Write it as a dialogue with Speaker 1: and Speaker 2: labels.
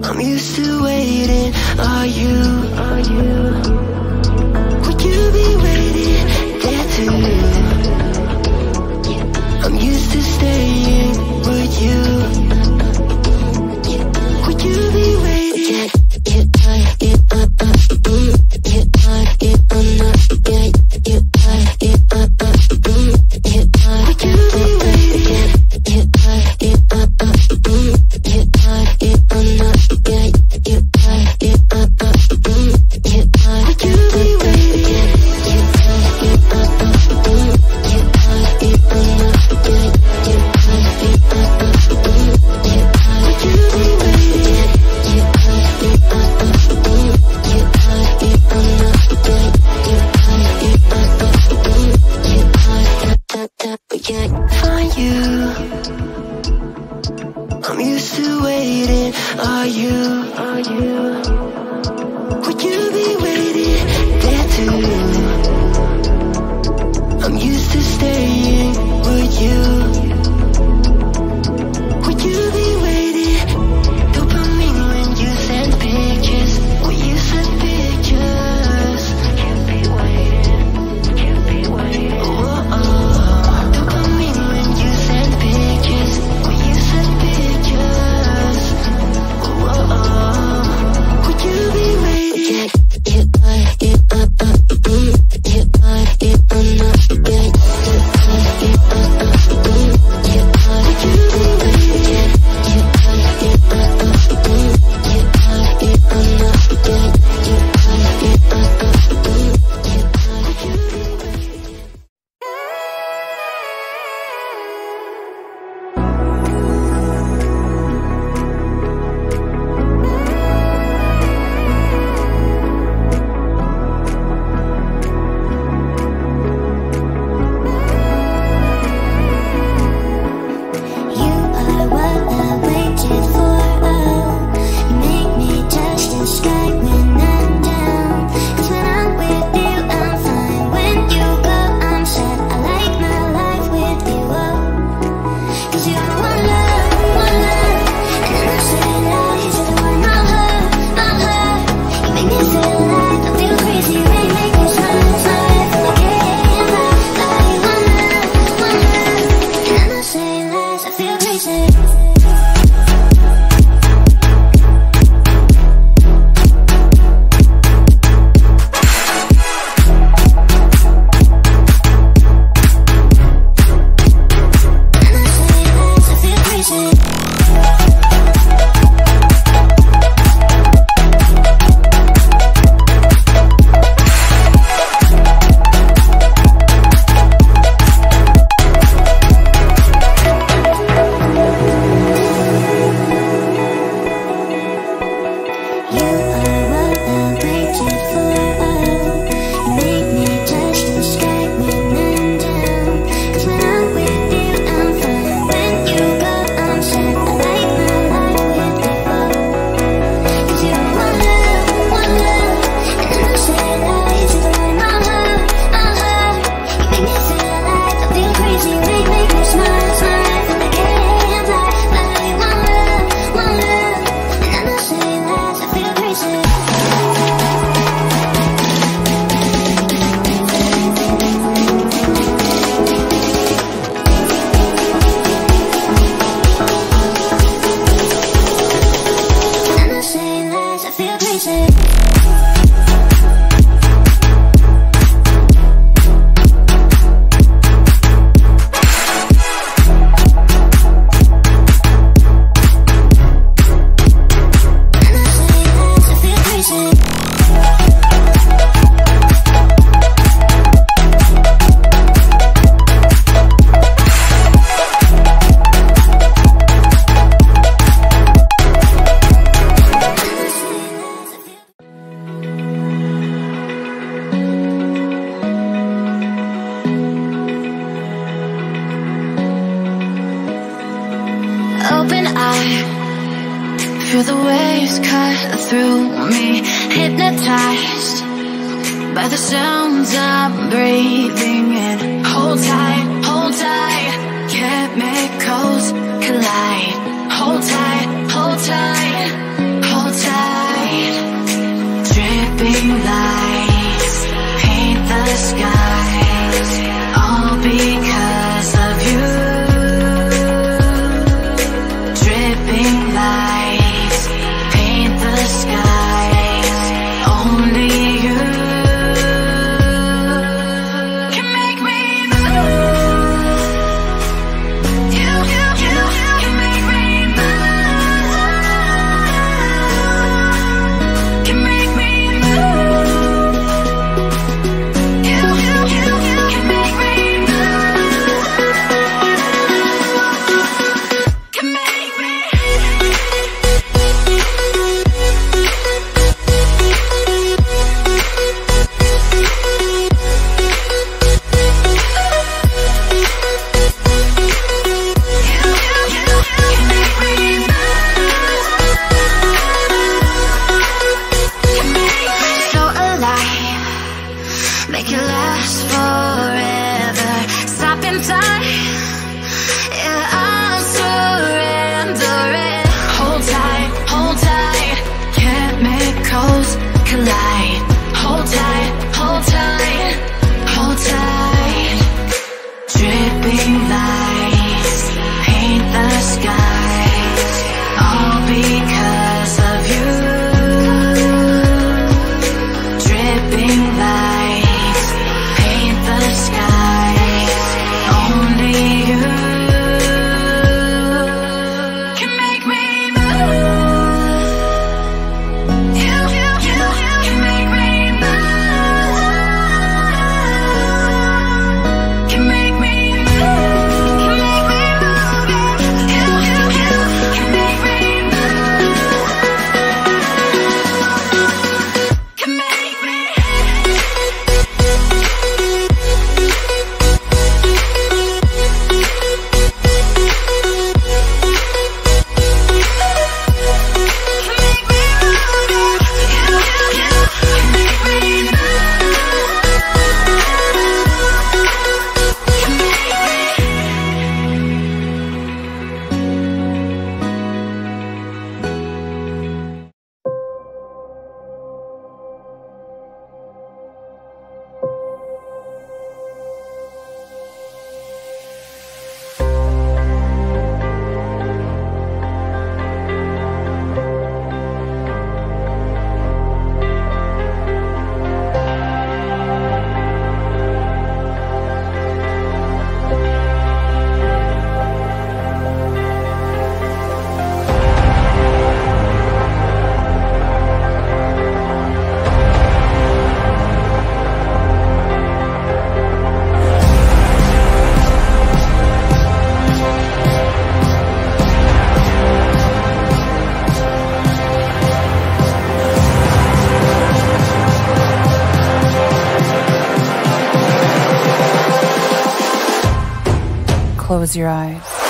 Speaker 1: I'm used to waiting. Are you? Would you be waiting there too? I'm used to staying.
Speaker 2: Hear the waves cut through me, hypnotized by the sounds I'm breathing in. Hold tight, chemicals collide. Hold tight, hold tight, hold tight. Dripping lights paint the skies, all because of you. Dripping lights paint the skies, only you can make me move. You can make me move. Can make me move. You can make me move. Can make me. So alive, make it last forever. Stop in time, yeah, I'm surrendering. Hold tight, chemicals collide. Hold tight, hold tight, hold tight. Dripping lights paint the skies, all because of you. Dripping lights paint the skies, only you can make me move. You can make me move. Can make me move. Can make me move. You can make me move. Can make me.
Speaker 3: Close your eyes.